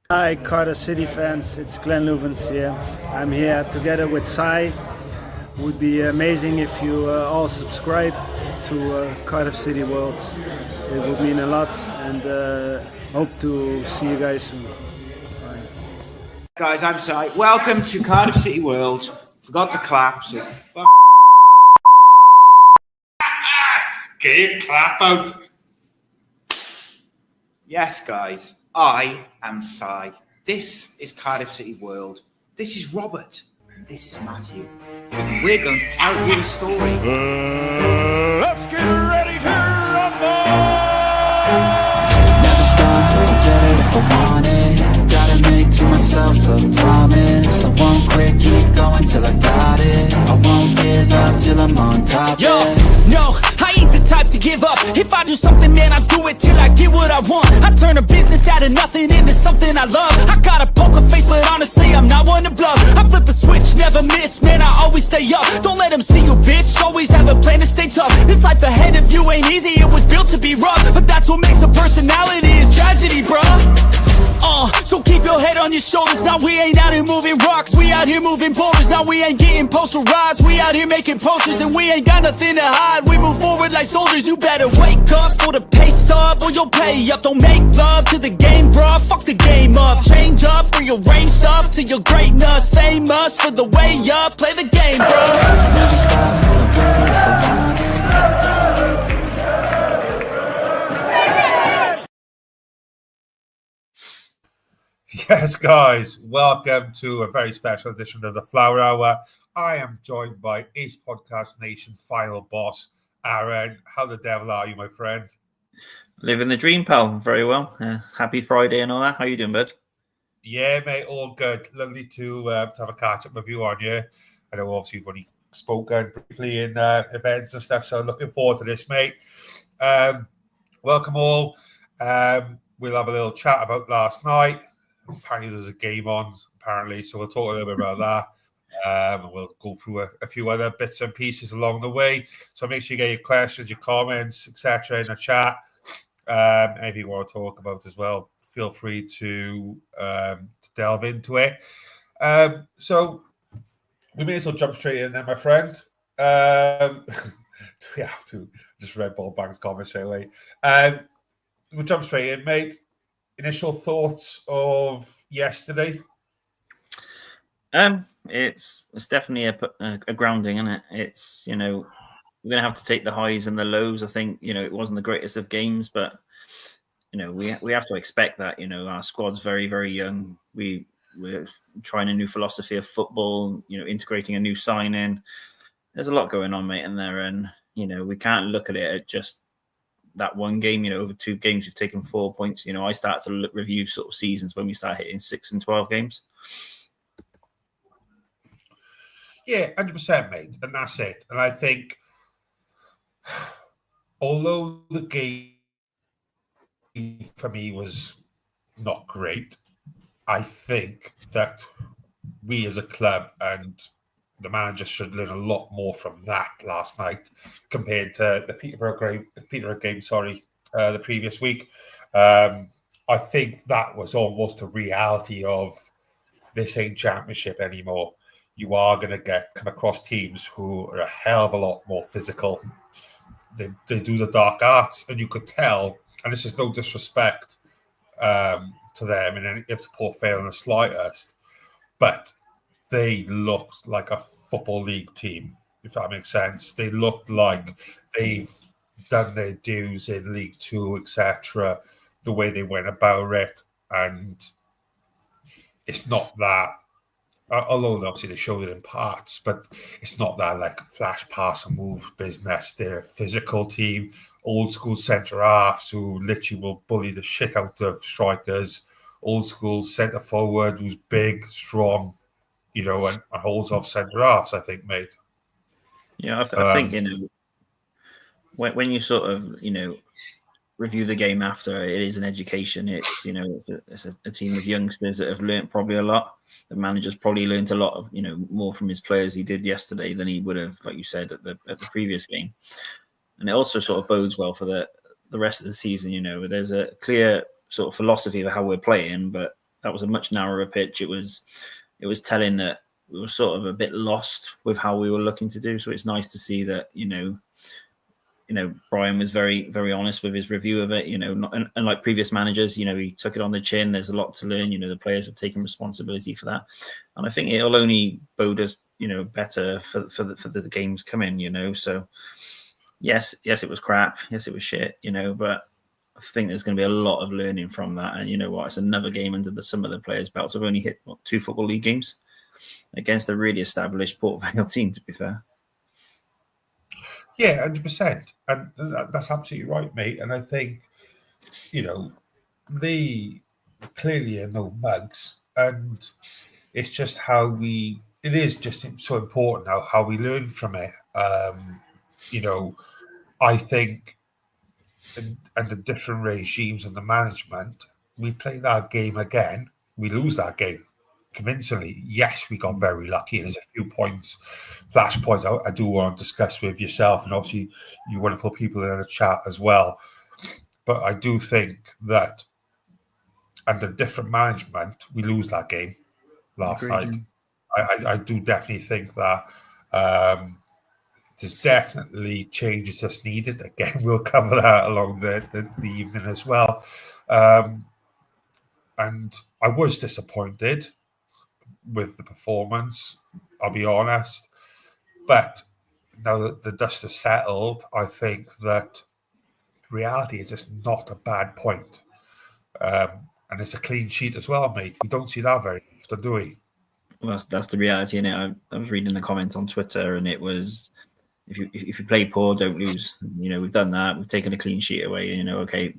Hi, Cardiff City fans. It's Glenn Luvens here. I'm here together with Sai. Would be amazing if you all subscribe to Cardiff City World. It would mean a lot, and hope to see you guys soon. Bye. Guys, I'm Sai. Welcome to Cardiff City World. Forgot to clap, so fuck. Get your clap out. Yes, guys, I am Sai. This is Cardiff City World. This is Robert. And this is Matthew. And we're going to tell you a story. Let's get ready to rumble! Never stop, I'll get it if I want it. Gotta make to myself a promise. I won't quit, keep going till I got it. I won't give up till I'm on top. Yo, no, I ain't the type to give up. If I do something, man, I do it till I get what I want. I turn a business out of nothing into something I love. I got a poker face, but honestly, I'm not one to bluff. I flip a switch, never miss, man, I always stay up. Don't let them see you, bitch, always have a plan to stay tough. This life ahead of you ain't easy, it was built to be rough. But that's what makes a personality, is tragedy, bruh. So keep your head on your shoulders. Now we ain't out here moving rocks, we out here moving boulders. Now we ain't getting posterized, we out here making posters. And we ain't got nothing to hide, we move forward like soldiers. You better wake up for the pay stub, or you'll pay up. Don't make love to the game, bruh, fuck the game up. Change up, rearrange stuff to your greatness. Famous for the way up, play the game, bruh. Never stop, I'll get it if I want it. Gotta make to myself. Yes, guys, welcome to a very special edition of the Flower Hour. I am joined by Ace Podcast Nation final boss, Aaron. How the devil are you, my friend? Living the dream, pal. Very well. Happy Friday and all that. How you doing, bud? Yeah, mate, all good. Lovely to have a catch-up with you on you. I know, obviously, you've only spoken briefly in events and stuff, so looking forward to this, mate. Welcome all. We'll have a little chat about last night. Apparently there was a game on, so we'll talk a little bit about that. And we'll go through a few other bits and pieces along the way. So make sure you get your questions, your comments, etc. in the chat. Anything you want to talk about as well, feel free to delve into it. So we may as well jump straight in then, my friend. Do we have to? Just read Ball Bank's comment straight away. We'll jump straight in, mate. Initial thoughts of yesterday? It's definitely a grounding, isn't it? It's, we're gonna have to take the highs and the lows. I think it wasn't the greatest of games, but we have to expect that. Our squad's very, very young. We're trying a new philosophy of football. Integrating a new sign-in. There's a lot going on, mate, in there, and we can't look at it at just that one game. Over 2 games we've taken 4 points. I start to review sort of seasons when we start hitting 6 and 12 games. Yeah, 100%, mate, and that's it. And I think, although the game for me was not great, I think that we as a club and the manager should learn a lot more from that last night compared to the Peterborough game, the previous week. I think that was almost a reality of this ain't championship anymore. You are going to come across teams who are a hell of a lot more physical. They do the dark arts, and you could tell, and this is no disrespect to them, and if to Port Vale in the slightest, but they looked like a Football League team, if that makes sense. They looked like they've done their dues in League Two, etc., the way they went about it. And it's not that, although obviously they showed it in parts, but it's not that like flash pass and move business. They're a physical team, old school centre halves who literally will bully the shit out of strikers, old school centre forward who's big, strong, and holds off centre halves, I think, mate. Yeah, I think, when you sort of, review the game after, it is an education. It's, it's a team of youngsters that have learnt probably a lot. The manager's probably learnt a lot of, more from his players he did yesterday than he would have, like you said, at the previous game. And it also sort of bodes well for the rest of the season. There's a clear sort of philosophy of how we're playing, but that was a much narrower pitch. It was telling that we were sort of a bit lost with how we were looking to do. So it's nice to see that, Brian was very, very honest with his review of it, and like previous managers, he took it on the chin. There's a lot to learn, the players have taken responsibility for that. And I think it'll only bode us, better for the games coming, so yes, it was crap. Yes, it was shit, but I think there's going to be a lot of learning from that. And you know what? It's another game under some of the players' belts. I've only hit 2 Football League games against a really established Port Vale team, to be fair. Yeah, 100%. And that's absolutely right, mate. And I think, they clearly are no mugs. And it's just it is just so important now how we learn from it. I think and the different regimes and the management, we play that game again, we lose that game convincingly. Yes, we got very lucky, and there's a few flashpoints I do want to discuss with yourself, and obviously you wonderful people in the chat as well. But I do think that under different management, we lose that game last night. I do definitely think that there's definitely changes that's needed. Again, we'll cover that along the evening as well. And I was disappointed with the performance, I'll be honest. But now that the dust has settled, I think that reality is just not a bad point. And it's a clean sheet as well, mate. We don't see that very often, do we? Well, that's the reality, innit? I was reading the comment on Twitter, and it was, if you play poor, don't lose. We've done that. We've taken a clean sheet away. Okay,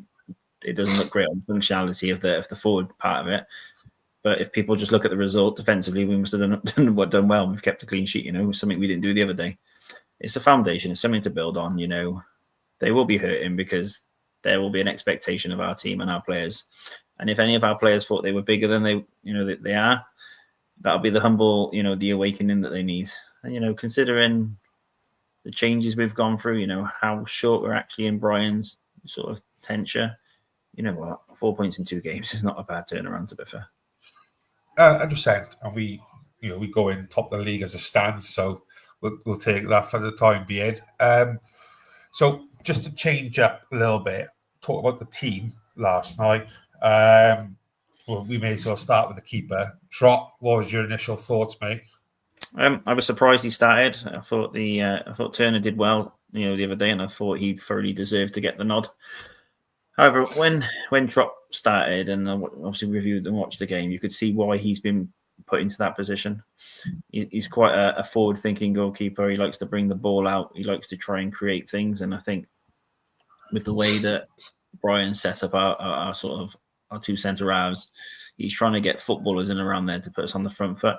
it doesn't look great on the functionality of the forward part of it. But if people just look at the result defensively, we must have done well. We've kept a clean sheet, something we didn't do the other day. It's a foundation. It's something to build on, They will be hurting because there will be an expectation of our team and our players. And if any of our players thought they were bigger than they are, that'll be the humble, the awakening that they need. And, considering the changes we've gone through, how short we're actually in Brian's sort of tenure, you know what? 4 points in 2 games is not a bad turnaround, to be fair. 100%. And we go in top of the league as a stands, so we'll take that for the time being. So just to change up a little bit, talk about the team last night. Well, we may as well start with the keeper. Trot, what was your initial thoughts, mate? I was surprised he started. I thought Turner did well, the other day, and I thought he thoroughly deserved to get the nod. However, when Trot started, and I obviously reviewed and watched the game, you could see why he's been put into that position. He's quite a forward-thinking goalkeeper. He likes to bring the ball out. He likes to try and create things. And I think with the way that Brian set up our sort of our 2 centre halves, he's trying to get footballers in around there to put us on the front foot.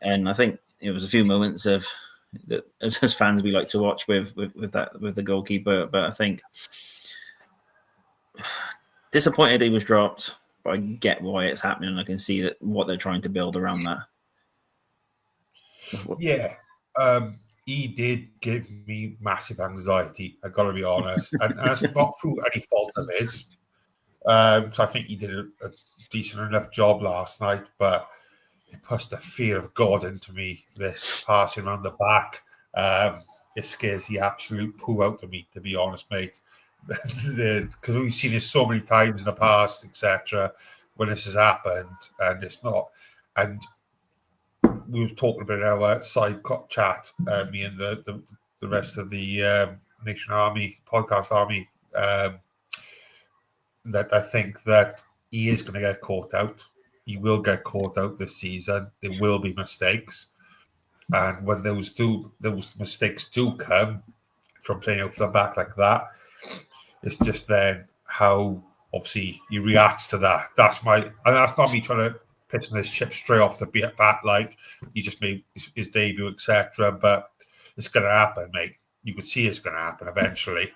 And I think it was a few moments of that as fans we like to watch with the goalkeeper. But I think disappointed he was dropped, but I get why it's happening, and I can see that what they're trying to build around that. Yeah, he did give me massive anxiety, I got to be honest. And it's not through any fault of his. So I think he did a decent enough job last night, but it puts the fear of God into me, this passing around the back. It scares the absolute poo out of me, to be honest, mate. Because we've seen this so many times in the past, etc., when this has happened, and it's not. And we were talking about our side chat, me and the rest of the Nation Army podcast army, that I think that he is going to get caught out. He will get caught out this season. There will be mistakes, and when those mistakes do come from playing out from the back like that, it's just then how obviously he reacts to that. That's not me trying to piss on his chip straight off the bat, like he just made his debut, etc. But it's going to happen, mate. You could see it's going to happen eventually.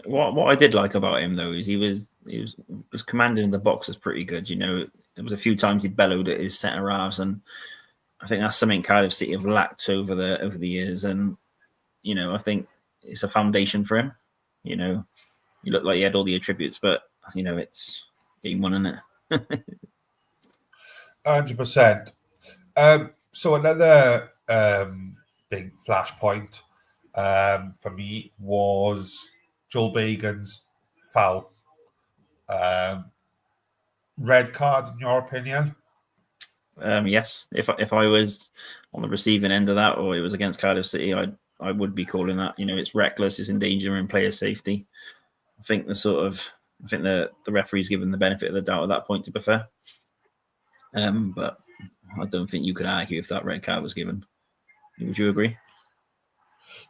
What I did like about him though is he was commanding the box was pretty good. There was a few times he bellowed at his centre halves, and I think that's something Cardiff City have lacked over the years. And I think it's a foundation for him. He looked like he had all the attributes, but it's game 1, isn't it? 100%. So another big flashpoint for me was Joel Bagan's foul. Red card, in your opinion? Yes, if I was on the receiving end of that, or it was against Cardiff City, I would be calling that. It's reckless, it's endangering player safety. I think the referee's given the benefit of the doubt at that point, to be fair. But I don't think you could argue if that red card was given. Would you agree?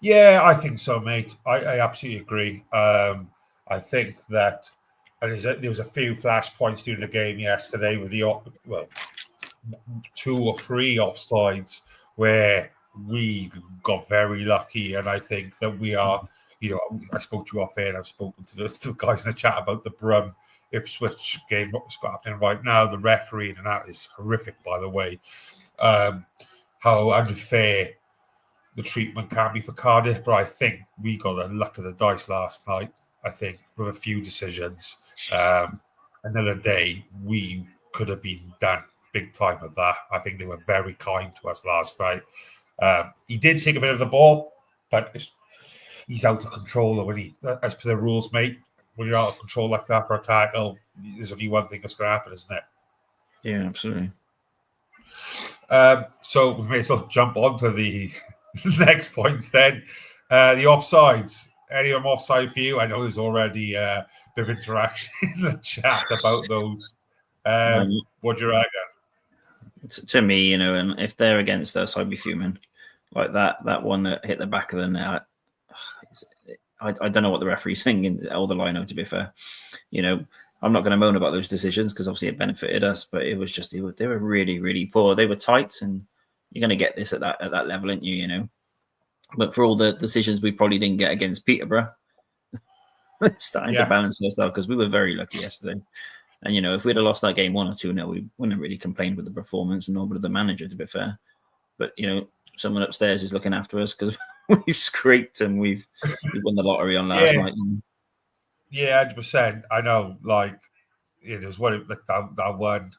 Yeah, I think so, mate. I absolutely agree. I think that there was a few flashpoints during the game yesterday with the 2 or 3 offsides where we got very lucky, and I think that we are. I spoke to you off air, and I've spoken to the guys in the chat about the Brum Ipswich game, what's happening right now. The refereeing and that is horrific, by the way. How unfair the treatment can be for Cardiff, but I think we got the luck of the dice last night. I think with a few decisions, another day we could have been done big time with that. I think they were very kind to us last night. He did take a bit of the ball, but he's out of control. As per the rules, mate, when you're out of control like that for a tackle, there's only one thing that's going to happen, isn't it? Yeah, absolutely. So we may as well jump on to the next points then. The offsides. Any of them offside for you? I know there's already a bit of interaction in the chat about those. What do you reckon? To me, and if they're against us, I'd be fuming. Like that one that hit the back of the net. I don't know what the referee's thinking, or the lino, to be fair. I'm not going to moan about those decisions because obviously it benefited us, but it was just they were really, really poor. They were tight, and you're going to get this at that level, aren't you? But for all the decisions we probably didn't get against Peterborough, it's starting to balance ourselves because we were very lucky yesterday. And if we'd have lost that game 1 or 2-0, we wouldn't have really complained with the performance, nor would the manager, to be fair. But someone upstairs is looking after us because we've scraped and we've won the lottery on last night. Yeah, 100%. I know, there's one like that one.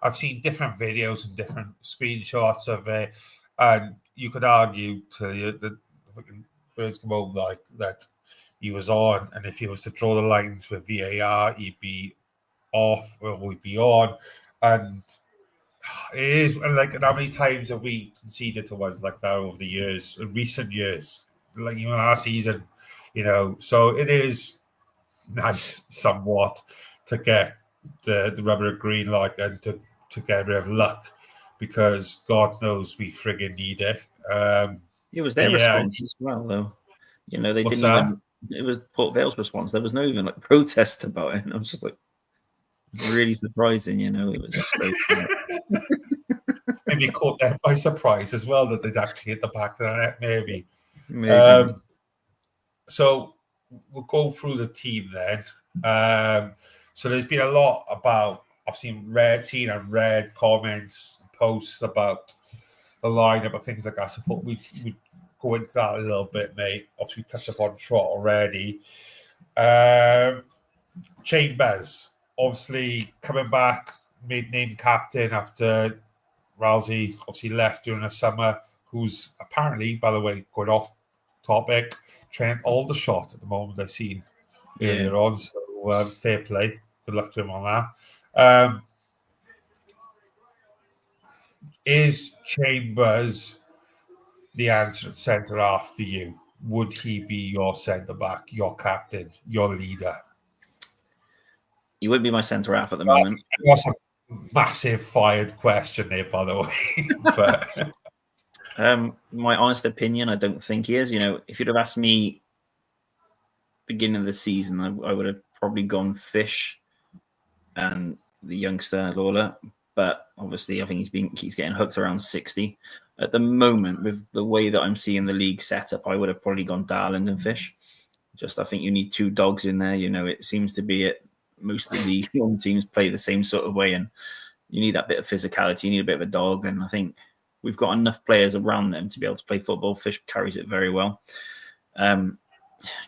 I've seen different videos and different screenshots of it, and you could argue to the birds come home like that he was on, and if he was to draw the lines with VAR, he'd be off or we'd be on, and it is and how many times have we conceded to ones like that over the years, in recent years, last season, so it is nice somewhat to get the rubber green light and to get rid of luck, because God knows we friggin' need it. It was their response as well, though. They didn't even. It was Port Vale's response. There was no even protest about it. And I was just really surprising. It was so maybe caught them by surprise as well that they'd actually hit the back of the net. Maybe. So we'll go through the team then. So there's been a lot about. I've seen read comments, posts about the lineup and things like that. So I thought we'd go into that a little bit, mate. Obviously, we touched upon Trot already. Chambers, obviously coming back, named captain after Rousey obviously left during the summer, who's apparently, by the way, going off topic, training Aldershot at the moment, I've seen earlier on. So fair play. Good luck to him on that. Is Chambers the answer at centre half for you? Would he be your centre back, your captain, your leader? He would be my centre half at the moment. That's a massive fired question there, by the way. But my honest opinion, I don't think he is. If you'd have asked me beginning of the season, I would have probably gone Fish and the youngster Lawler. But obviously, I think he's getting hooked around 60. At the moment, with the way that I'm seeing the league set up, I would have probably gone Darland and Fish. I think you need 2 dogs in there. It seems to be it. Most of the league one teams play the same sort of way, and you need that bit of physicality. You need a bit of a dog, and I think we've got enough players around them to be able to play football. Fish carries it very well.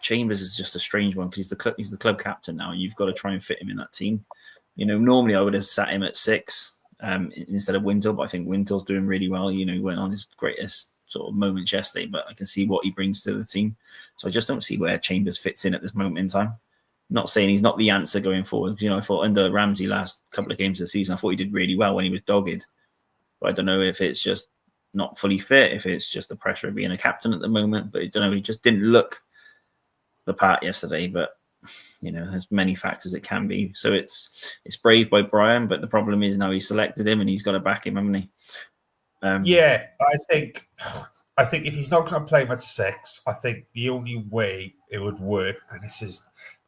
Chambers is just a strange one because he's the club captain now, and you've got to try and fit him in that team. Normally I would have sat him at 6 instead of Wintle. But I think Wintle's doing really well. You know, he went on his greatest sort of moments yesterday, but I can see what he brings to the team. So I just don't see where Chambers fits in at this moment in time. Not saying he's not the answer going forward. You know, I thought under Ramsey last couple of games of the season, I thought he did really well when he was dogged. But I don't know if it's just not fully fit, if it's just the pressure of being a captain at the moment. But I don't know, he just didn't look the part yesterday. But you know, there's many factors it can be. So it's brave by Brian, but the problem is now he's selected him and he's got to back him, hasn't he? Yeah, I think if he's not going to play him at 6, I think the only way it would work, and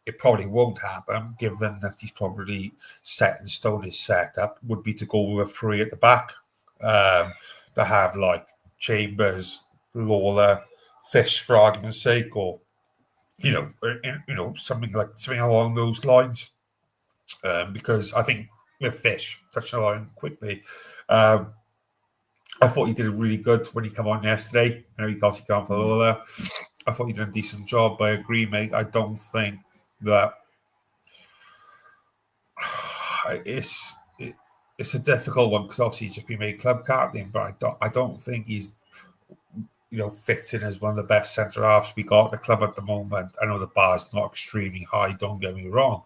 it probably won't happen, given that he's probably set in stone his setup, would be to go with a 3 at the back. To have like Chambers, Lawler, Fish for argument's sake, or something along those lines. Because I think with Fish, touching on quickly, I thought he did really good when he came on yesterday. I know he got it on for Lawler. I thought he did a decent job. But I agree, mate. I don't think that it's a difficult one because obviously he's just been made club captain, but I don't think he's fits in as one of the best centre halves we got at the club at the moment. I know the bar's not extremely high, don't get me wrong.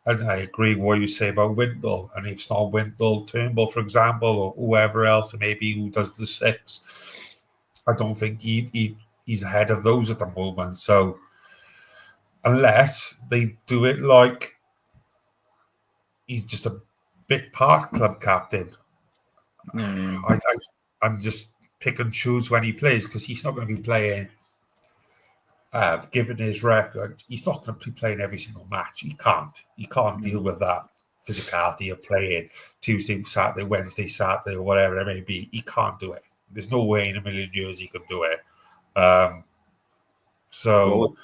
And I agree with what you say about Wintle. And if it's not Wintle, Turnbull, for example, or whoever else, maybe who does the 6, I don't think he's ahead of those at the moment. So unless they do it like he's just a big part club captain, I'm just pick and choose when he plays because he's not going to be playing. Given his record, he's not going to be playing every single match. He can't deal with that physicality of playing Tuesday, Saturday, Wednesday, Saturday, or whatever it may be. He can't do it. There's no way in a million years he can do it. So,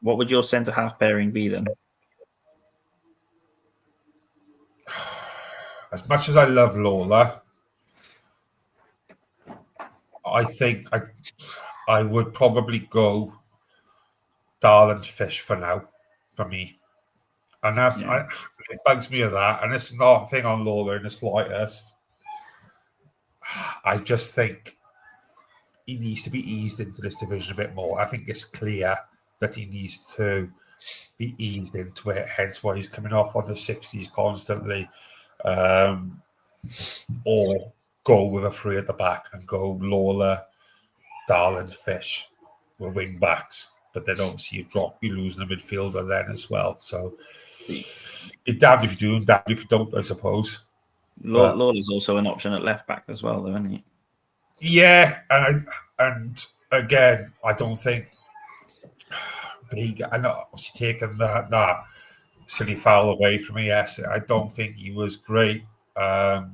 what would your centre half pairing be then? As much as I love Lawler, I think I would probably go Dahl and Fish for now, for me. And it bugs me of that. And it's not a thing on Lawler in the slightest. I just think he needs to be eased into this division a bit more. I think it's clear that he needs to be eased into it, hence why he's coming off on the 60s constantly. Or go with a 3 at the back and go Lawler, Dahl and Fish were wing backs, but then obviously you lose in the midfielder then as well. So it's damned if you do and damned if you don't, I suppose. Lawler's also an option at left back as well, though, isn't he? Yeah, and again, I don't think I know obviously taking that silly foul away from me yesterday. I don't think he was great. I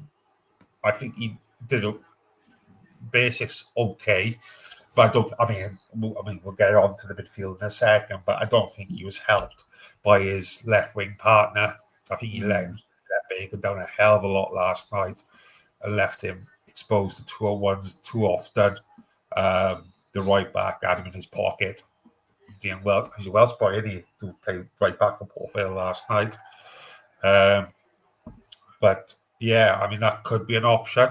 think he did a basics okay, but I mean, we'll get on to the midfield in a second. But I don't think he was helped by his left wing partner. I think he let Bacon down a hell of a lot last night and left him exposed to 2-on-1s too often. The right back had him in his pocket. He's a Welsh boy, isn't he? To play right back for Port Vale last night. But yeah, I mean, that could be an option.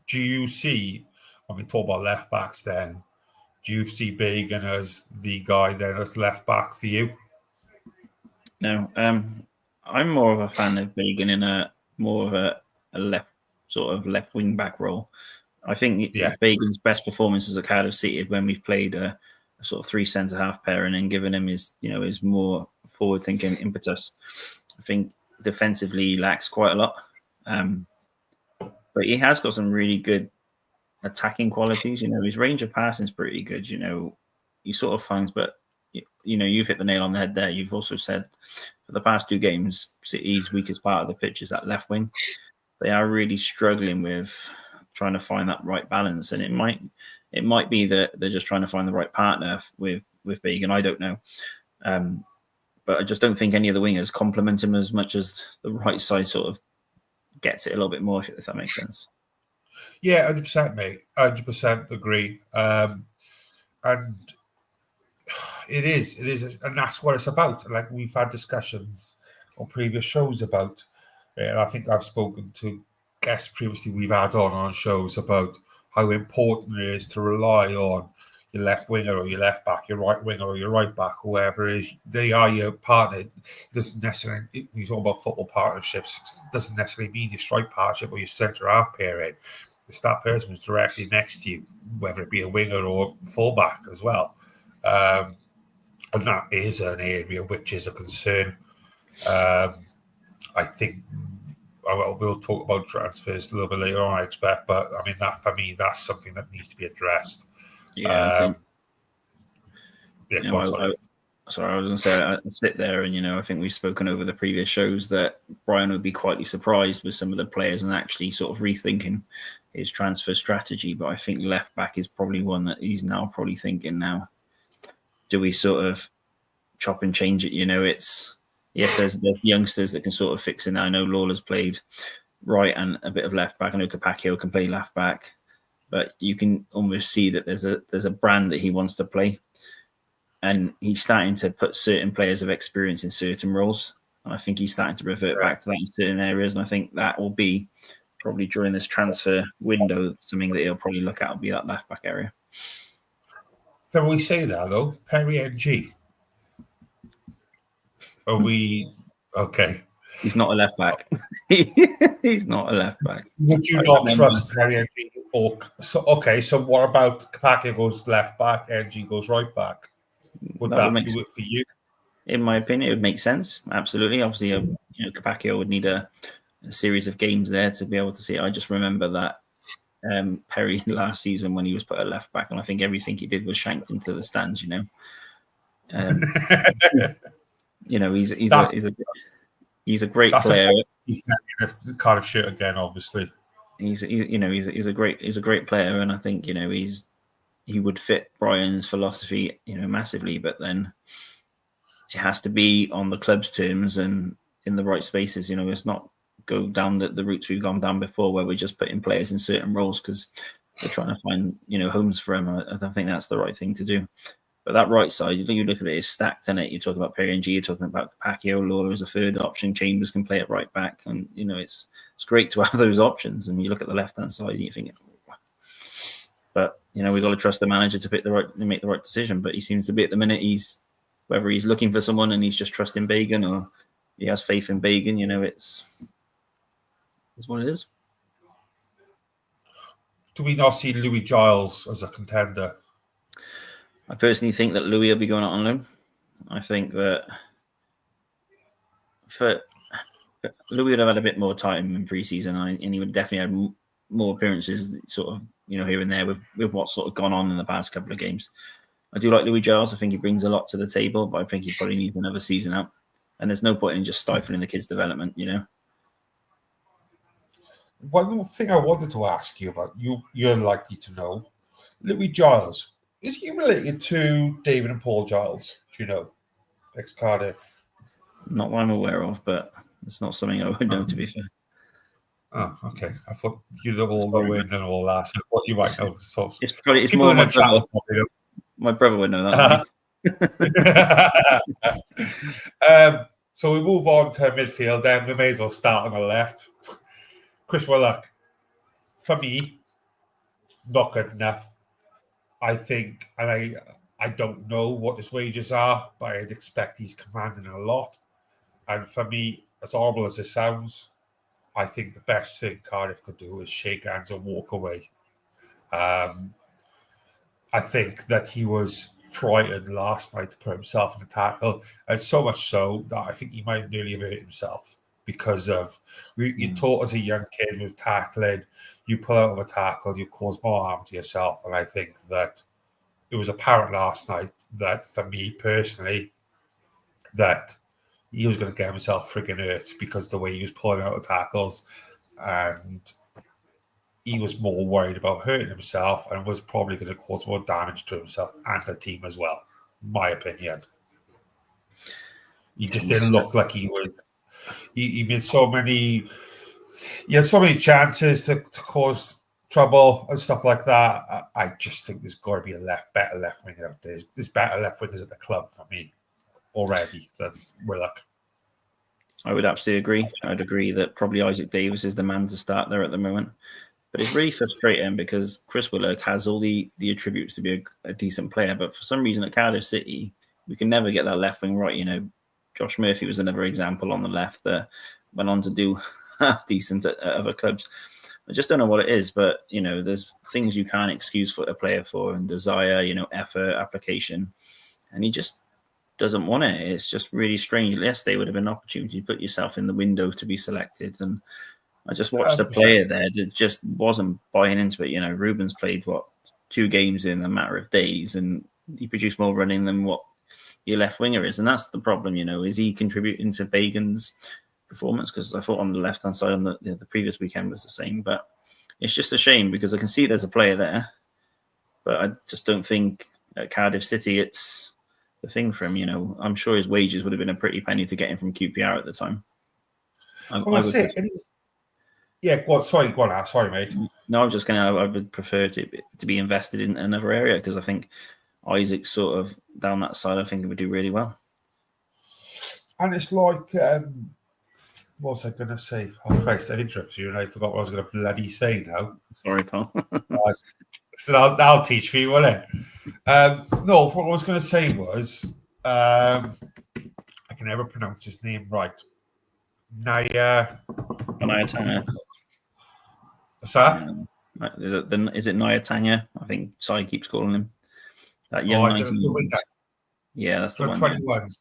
Do you see, when we talk about left backs then, do you see Bagan as the guy then as left back for you? No, I'm more of a fan of Bagan in a more of a left wing back role. I think Bagan's best performance is at Cardiff City when we've played a sort of 3 centre half pairing and given him his more forward thinking impetus. I think defensively he lacks quite a lot, but he has got some really good attacking qualities. His range of passing is pretty good. He sort of finds, but you've hit the nail on the head there. You've also said for the past 2 games, City's weakest part of the pitch is that left wing. They are really struggling with trying to find that right balance, and it might be that they're just trying to find the right partner with Bagan. I don't know, but I just don't think any of the wingers complement him as much as the right side sort of gets it a little bit more, if that makes sense. Yeah, 100%, mate. 100% agree. And it is, and that's what it's about. Like we've had discussions on previous shows about, and I think I've spoken to guests previously we've had on shows about how important it is to rely on your left winger or your left back, your right winger or your right back, whoever it is. They are your partner. It doesn't necessarily, when you talk about football partnerships, it doesn't necessarily mean your strike partnership or your centre half pairing. It's that person who's directly next to you, whether it be a winger or fullback as well. And that is an area which is a concern. I think we'll talk about transfers a little bit later on, I expect. But I mean, that for me, that's something that needs to be addressed. Yeah, I think. Yeah, I was going to say, I sit there and, I think we've spoken over the previous shows that Brian would be quietly surprised with some of the players and actually sort of rethinking his transfer strategy. But I think left back is probably one that he's now probably thinking now, do we sort of chop and change it? It's, yes, there's youngsters that can sort of fix it now. I know Lawler's played right and a bit of left back. I know Capaccio can play left back, but you can almost see that there's a brand that he wants to play. And he's starting to put certain players of experience in certain roles. And I think he's starting to revert back to that in certain areas. And I think that will be probably during this transfer window, something that he'll probably look at will be that left back area. Can we say that, though? Perry NG. Are we okay? He's not a left back. He's not a left back. Would you not trust Perry NG? So what about Capaccio goes left back, NG goes right back? Would that do it for you? In my opinion, it would make sense. Absolutely. Obviously, Capaccio would need a series of games there to be able to see it. I just remember that Perry last season when he was put at left back, and I think everything he did was shanked into the stands. He's a great player. Cardiff shirt again, obviously. He's a great player, and I think he would fit Brian's philosophy, massively. But then it has to be on the club's terms and in the right spaces. It's not go down the routes we've gone down before, where we're just putting players in certain roles because we're trying to find homes for them. I don't think that's the right thing to do. But that right side, you look at it, is stacked in it. You're talking about Perry and G, you're talking about Capaccio, Lawler as a third option, Chambers can play at right back, and it's great to have those options. And you look at the left hand side, and you think, but we've got to trust the manager to make the right decision. But he seems to be at the minute, whether he's looking for someone and he's just trusting Bagan or he has faith in Bagan. It's what it is. Do we not see Louis Giles as a contender? I personally think that Louis will be going out on loan. I think that Louis would have had a bit more time in pre-season, and he would definitely have more appearances, sort of, here and there with what's sort of gone on in the past couple of games. I do like Louis Giles. I think he brings a lot to the table, but I think he probably needs another season out. And there's no point in just stifling the kid's development, One thing I wanted to ask you about, you're likely to know, Louis Giles. Is he related to David and Paul Giles? Do you know? Ex-Cardiff. Not what I'm aware of, but it's not something I would know, to be fair. Oh, okay. I thought you'd all know in and all that. So what you might know. So it's more my brother. My brother would know that. So we move on to midfield, then we may as well start on the left. Chris Willock, for me, not good enough. I think, and I don't know what his wages are, but I'd expect he's commanding a lot. And for me, as horrible as it sounds, I think the best thing Cardiff could do is shake hands and walk away. I think that he was frightened last night to put himself in a tackle, and so much so that I think he might nearly have hurt himself because of you're taught as a young kid with tackling, you pull out of a tackle, you cause more harm to yourself. And I think that it was apparent last night that for me personally, that he was going to get himself frigging hurt because the way he was pulling out of tackles, and he was more worried about hurting himself and was probably going to cause more damage to himself and the team as well, my opinion. He just didn't look like he was. He made so many. He had so many chances to cause trouble and stuff like that. I just think there's got to be a better left winger out there. There's better left wingers at the club for me already than Willock. I would absolutely agree. I'd agree that probably Isaac Davis is the man to start there at the moment. But it's really frustrating because Chris Willock has all the attributes to be a decent player, but for some reason at Cardiff City, we can never get that left wing right. You know, Josh Murphy was another example on the left that went on to do half decent at other clubs. I just don't know what it is, but you know, there's things you can't excuse for a player for, and desire, you know, effort, application, and he just doesn't want it. It's just really strange. Yesterday would have been an opportunity to put yourself in the window to be selected, and I just watched a player there that just wasn't buying into it. You know, Ruben's played 2 games in a matter of days, and he produced more running than what your left winger is, and that's the problem. You know, is he contributing to Bagan's performance? Because I thought on the left hand side on the previous weekend was the same, but it's just a shame because I can see there's a player there, but I just don't think at Cardiff City it's the thing for him. You know, I'm sure his wages would have been a pretty penny to get him from QPR at the time. Yeah, go on. Sorry, mate. No, I'm just I would prefer to be invested in another area because I think Isaac's sort of down that side. I think it would do really well. And it's like, what was I going to say? Oh, Christ, I interrupted you and I forgot what I was going to bloody say now. Sorry, pal. So that'll teach me, won't it? No, what I was going to say was, I can never pronounce his name right. Naya Tanga. Sir? Is it Naya Tanga? I think Sai keeps calling him. That young 19. Yeah, that's the one. 21s.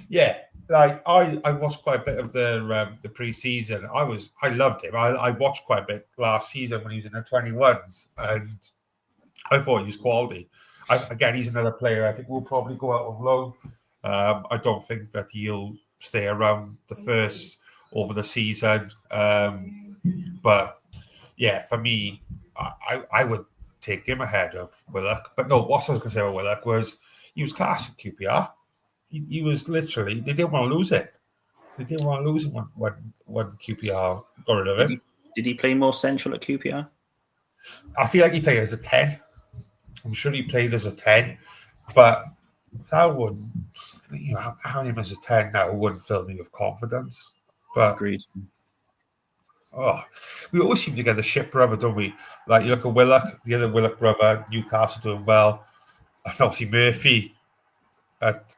Yeah, like I watched quite a bit of the pre-season. I loved him. I watched quite a bit last season when he was in the 21s, and I thought he was quality. Again, he's another player I think will probably go out on loan. I don't think that he'll stay around the first over the season. But yeah, for me, I would take him ahead of Willock. But no, what I was going to say about Willock was he was class at QPR. He was literally, they didn't want to lose it. They didn't want to lose him when QPR got rid of him. Did he play more central at QPR? I feel like he played as a 10. I'm sure he played as a 10, but that wouldn't, you know, having him as a 10 now wouldn't fill me with confidence. But agreed. Oh, we always seem to get the shit brother, don't we? Like you look at Willock, the other Willock brother, Newcastle doing well, and obviously Murphy. That's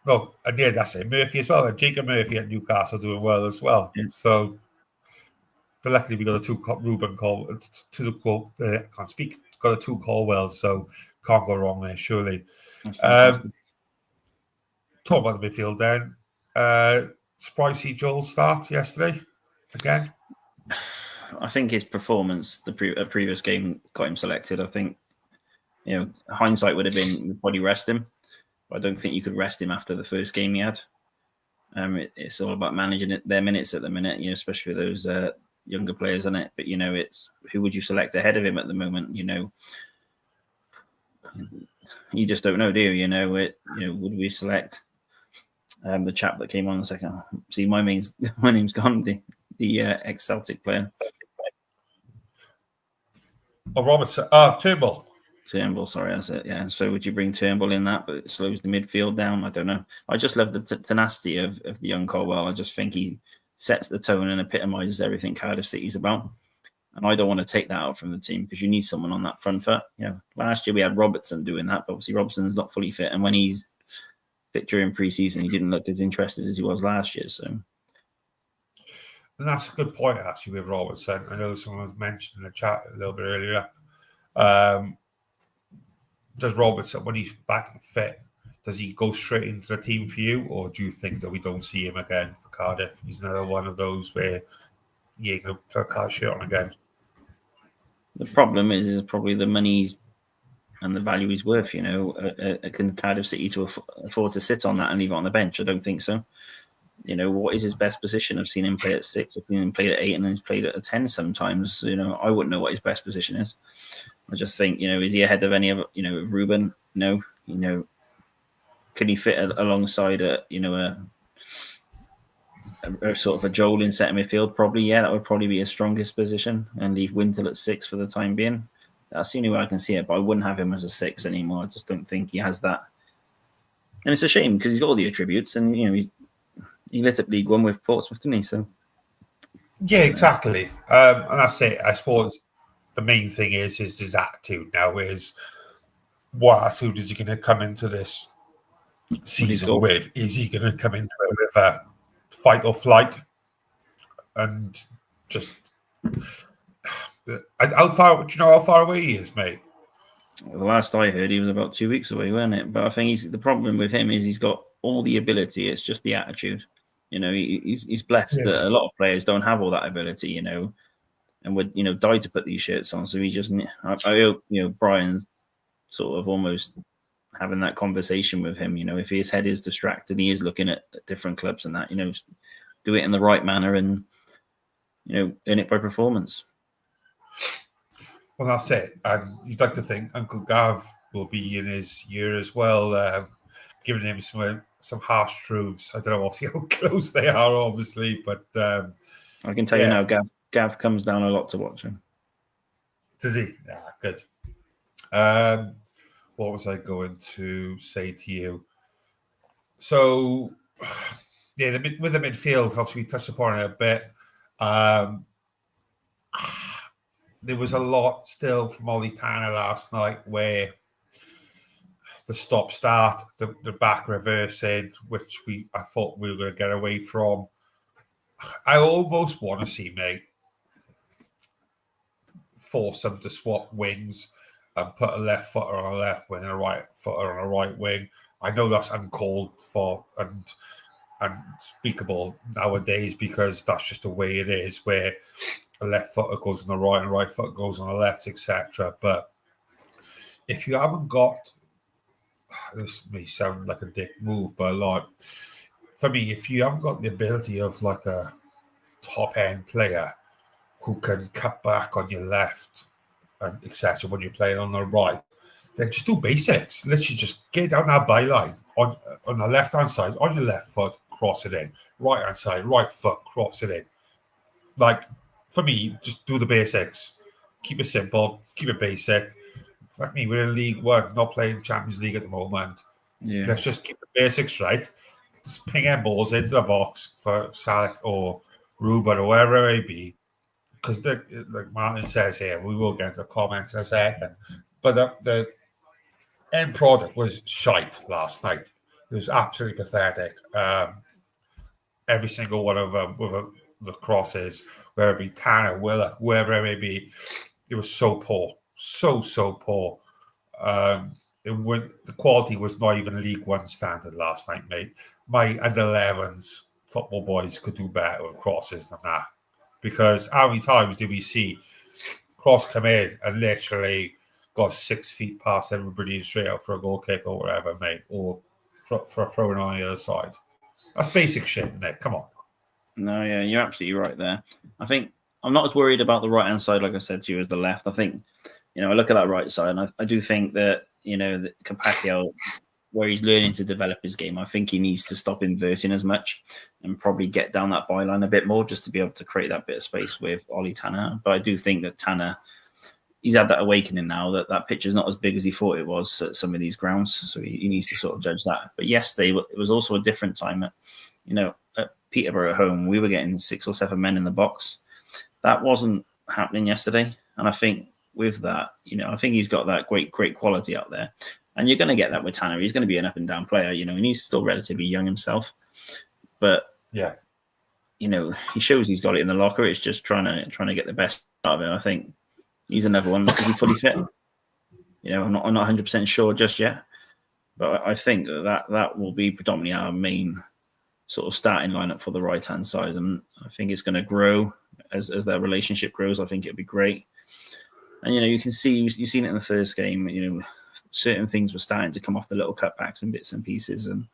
it, Murphy as well, and Jacob Murphy at Newcastle doing well as well. Yeah. So, but luckily we got the 2 Ruben Cole, can't speak. Got the 2 Colwells, so can't go wrong there, surely. Talk about the midfield then. Surprised to see Joel start yesterday again. I think his performance, the previous game, got him selected. I think, you know, hindsight would have been you'd probably rest him. But I don't think you could rest him after the first game he had. It's all about managing their minutes at the minute, you know, especially with those younger players on it. But you know, it's who would you select ahead of him at the moment? You know, you just don't know, do you? You know, would we select the chap that came on the second? See, my name's gone. The ex-Celtic player. Oh, Robertson. Turnbull. Turnbull, sorry, that's it. Yeah. So would you bring Turnbull in that, but it slows the midfield down? I don't know. I just love the tenacity of the young Colwell. I just think he sets the tone and epitomises everything Cardiff City's about. And I don't want to take that out from the team because you need someone on that front foot. You know, last year we had Robertson doing that, but obviously Robertson's not fully fit. And when he's fit during pre-season, he didn't look as interested as he was last year. So. And that's a good point, actually, with Robertson. I know someone was mentioned in the chat a little bit earlier. Does Robertson, when he's back and fit, does he go straight into the team for you? Or do you think that we don't see him again for Cardiff? He's another one of those where he ain't going to put a Cardiff shirt on again. The problem is probably the money and the value he's worth, you know. Can Cardiff City to afford to sit on that and leave it on the bench? I don't think so. You know, what is his best position? I've seen him play at 6, I've seen him play at 8, and then he's played at a 10 sometimes. You know, I wouldn't know what his best position is. I just think, you know, is he ahead of any of, you know, Ruben? No. You know, can he fit alongside a sort of a Joel in centre midfield? Probably, yeah, that would probably be his strongest position, and leave Wintle at 6 for the time being. That's the only way I can see it, but I wouldn't have him as a 6 anymore. I just don't think he has that. And it's a shame because he's got all the attributes, and, you know, he lit up League One with Portsmouth, didn't he? So Yeah, exactly. And that's it. I suppose the main thing is his attitude now. Is what attitude is he going to come into this season with? Is he going to come into it with a fight or flight and just how far? Do you know how far away he is, mate? the last I heard, he was about 2 weeks away, wasn't it? But I think the problem with him is he's got all the ability. It's just the attitude. You know, he's blessed that a lot of players don't have all that ability. You know, and would die to put these shirts on. So he just, I hope Brian's sort of almost having that conversation with him. You know, if his head is distracted, he is looking at different clubs and that. Do it in the right manner and earn it by performance. Well, that's it. And you'd like to think Uncle Gav will be in his year as well, giving him some harsh truths. I don't know obviously how close they are, obviously, but I can tell you now, Gav comes down a lot to watch him. Does he? Yeah, good. What was I going to say to you? So, yeah, with the midfield, obviously we touched upon it a bit. There was a lot still from Ollie Tanner last night where the stop-start, the back reversing, which I thought we were going to get away from. I almost want to see, mate, force them to swap wings and put a left footer on a left wing and a right footer on a right wing. I know that's uncalled for and unspeakable nowadays because that's just the way it is, where a left footer goes on the right and a right foot goes on the left, etc. But if you haven't got, this may sound like a dick move, but for me, if you haven't got the ability of like a top end player who can cut back on your left and etc. when you're playing on the right, then just do basics. Literally just get down that byline on the left hand side, on your left foot, cross it in. Right hand side, right foot, cross it in. Like, for me, just do the basics. Keep it simple. Keep it basic. Fuck me, we're in League One, not playing Champions League at the moment. Yeah. Let's just keep the basics right. Just ping in balls into the box for Salek or Ruben or wherever it may be. Because, like Martin says here, we will get into comments in a second. But the end product was shite last night. It was absolutely pathetic. Every single one of them with the crosses, whether it be Tanner, Willock, whoever it may be, it was so poor. So poor. The quality was not even League One standard last night, mate. My under-11s football boys could do better with crosses than that. Because how many times did we see cross come in and literally got 6 feet past everybody and straight out for a goal kick or whatever, mate, or for throwing on the other side? That's basic shit, isn't it? Come on. No, yeah, you're absolutely right there. I think I'm not as worried about the right-hand side, like I said to you, as the left. I think, I look at that right side, and I do think that, that Capaccio, where he's learning to develop his game, I think he needs to stop inverting as much and probably get down that byline a bit more just to be able to create that bit of space with Ollie Tanner. But I do think that Tanner, he's had that awakening now that pitch is not as big as he thought it was at some of these grounds. So he needs to sort of judge that. But yesterday, it was also a different time at Peterborough at home. We were getting 6 or 7 men in the box. That wasn't happening yesterday. And I think with that, I think he's got that great quality out there. And you're going to get that with Tanner. He's going to be an up and down player, and he's still relatively young himself. But yeah, he shows he's got it in the locker. It's just trying to get the best out of him. I think he's another one. Is he fully fit? I'm not 100% sure just yet. But I think that will be predominantly our main sort of starting lineup for the right hand side, and I think it's going to grow as their relationship grows. I think it'll be great. And you can see you've seen it in the first game. Certain things were starting to come off the little cutbacks and bits and pieces, and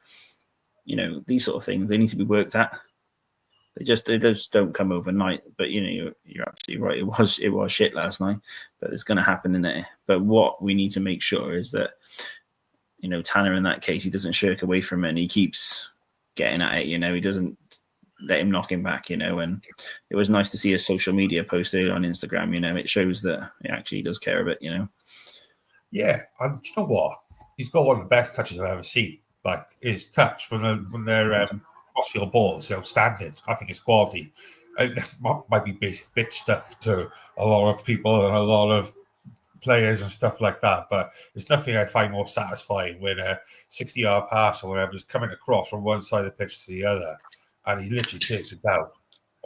these sort of things, they need to be worked at. They just don't come overnight. But you're absolutely right. It was shit last night, but it's going to happen in it. But what we need to make sure is that Tanner, in that case, he doesn't shirk away from it, and he keeps getting at it. He doesn't let him knock him back. And it was nice to see a social media post on Instagram. It shows that he actually does care a bit. Yeah, and you know what? He's got one of the best touches I've ever seen. Like his touch when they're crossfield ball is outstanding. I think it's quality. It might be basic bitch stuff to a lot of people and a lot of players and stuff like that, but there's nothing I find more satisfying when a 60-yard pass or whatever is coming across from one side of the pitch to the other, and he literally takes it down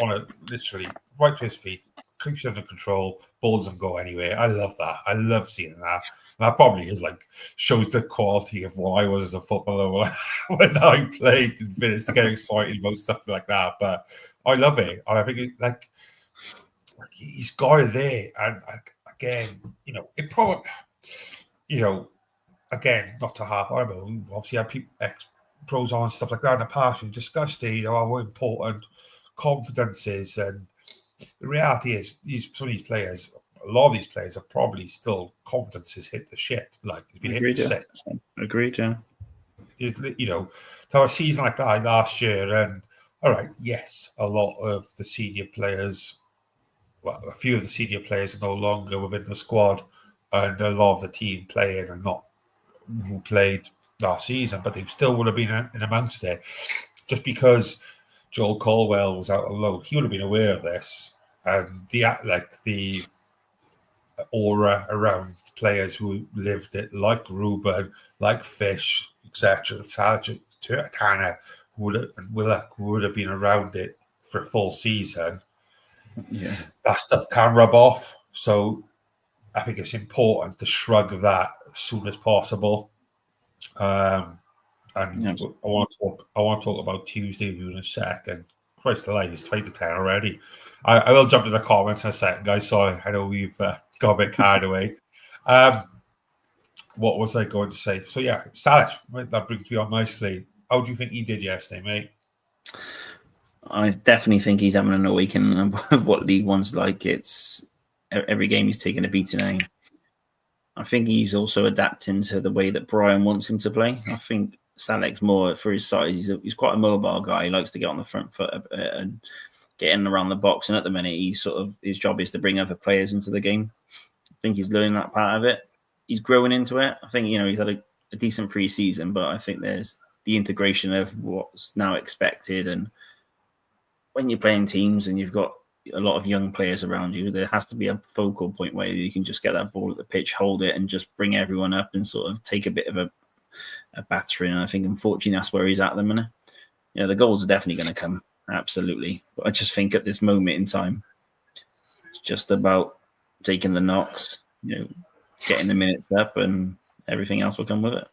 on a literally right to his feet, keeps it under control, ball doesn't go anywhere. I love that. I love seeing that. And that probably is shows the quality of what I was as a footballer when I played and finished to get excited about stuff like that. But I love it. And I think he's got it there. And again, it probably, again, not to harp on, but we've obviously had people, ex-pros on and stuff like that in the past. We've discussed it, how important confidence is. And the reality is, some of these players, a lot of these players are probably still, confidence has hit the shit. It's been hit the six. Agreed, yeah. To have a season like that last year, and all right, yes, a lot of the senior players, a few of the senior players are no longer within the squad, and a lot of the team playing are not who played last season, but they still would have been in amongst it. Just because Joel Colwell was out on loan, he would have been aware of this, and the aura around players who lived it, like Ruben, like Fish, etc., Tanner, would have been around it for a full season. Yeah, that stuff can rub off. So I think it's important to shrug that as soon as possible. And yes. I want to talk about Tuesday with you in a second. Christ alive, it's 20 to 10 already. I will jump to the comments in a second, guys. Sorry, I know we've got a bit carried away. What was I going to say? So yeah, Starvz, that brings me on nicely. How do you think he did yesterday, mate? I definitely think he's having an awakening of what League One's like. It's every game he's taking a beating. I think he's also adapting to the way that Brian wants him to play. I think Salek's more, for his size, he's quite a mobile guy. He likes to get on the front foot and get in around the box. And at the minute, his job is to bring other players into the game. I think he's learning that part of it. He's growing into it. I think, he's had a decent pre-season, but I think there's the integration of what's now expected. And when you're playing teams and you've got a lot of young players around you, there has to be a focal point where you can just get that ball at the pitch, hold it, and just bring everyone up and sort of take a bit of a battering. And I think, unfortunately, that's where he's at the minute. The goals are definitely going to come, absolutely. But I just think at this moment in time, it's just about taking the knocks, getting the minutes up, and everything else will come with it.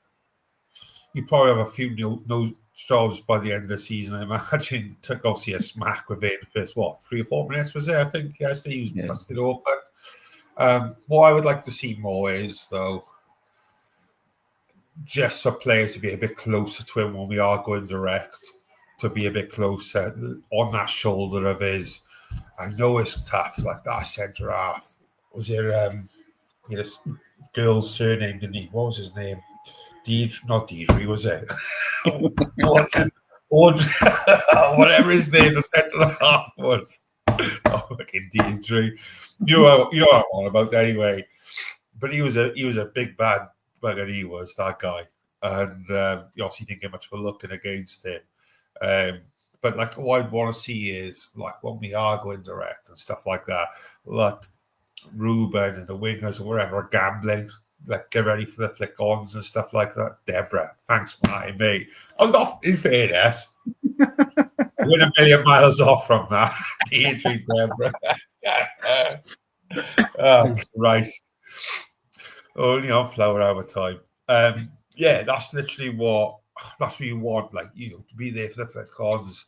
You probably have a few nose jobs by the end of the season, I imagine. Took obviously a smack within the first 3 or 4 minutes, was it? I think yesterday he was busted open. What I would like to see more is, though, just for players to be a bit closer to him when we are going direct, to be a bit closer on that shoulder of his. I know it's tough, like that centre half. Was there this girl's surname, didn't he? What was his name? Not Deidre, was it? Whatever his name, the centre half was. Oh, fucking Deidre. You know what I'm on about anyway. But he was a big bad bugger. He was that guy, and you obviously didn't get much of a looking against him. But what I'd want to see is when we are going direct and stuff like that, Ruben and the wingers or wherever are gambling. Get ready for the flick-ons and stuff like that. Deborah, thanks, mate. I'm not, in fairness, we're a million miles off from that. Deirdre, Deborah. Oh, Christ. Only on flower hour time. That's literally that's what you want, to be there for the flick-ons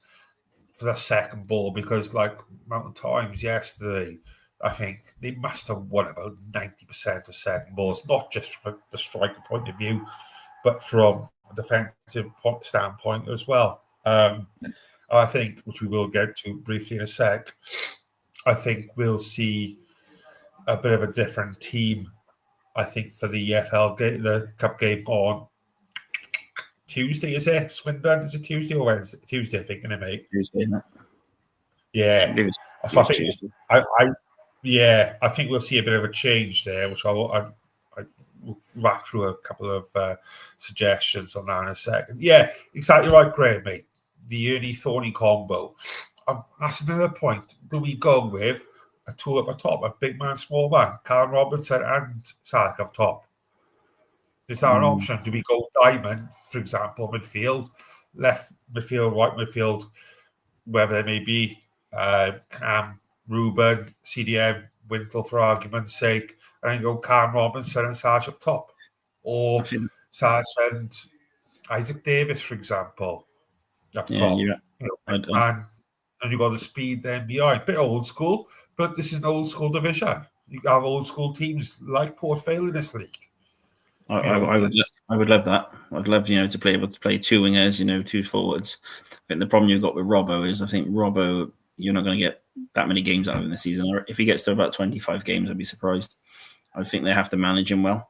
for the second ball, because Mountain Times yesterday, I think they must have won about 90% of second balls, not just from the striker point of view, but from a defensive standpoint as well. I think, which we will get to briefly in a sec, I think we'll see a bit of a different team, I think, for the EFL game, the cup game on Tuesday, is it? Swindon, is it Tuesday or Wednesday? Tuesday, I think, isn't it, mate? Tuesday, isn't it? Yeah. So I think we'll see a bit of a change there, which I will whack through a couple of suggestions on that in a second. Yeah, exactly right, Graham, mate. the Ernie Thorny combo. That's another point. Do we go with a two up the top, a big man, small man, Callum Robinson and Salek up top? Is that an option? Do we go diamond, for example, midfield, left midfield, right midfield, wherever they may be, Cam, Ruben, CDM, Wintle for argument's sake, and then go Cam Robinson and Sarge up top? Or Sarge and Isaac Davis, for example, up top. And you got the speed then behind. Bit old school, but this is an old school division. You have old school teams like Port Vale in this league. I would love that. I'd love, to play able to play two wingers, two forwards. But the problem you've got with Robbo is I think Robbo, you're not going to get that many games out of him this season. Or if he gets to about 25 games, I'd be surprised. I think they have to manage him well.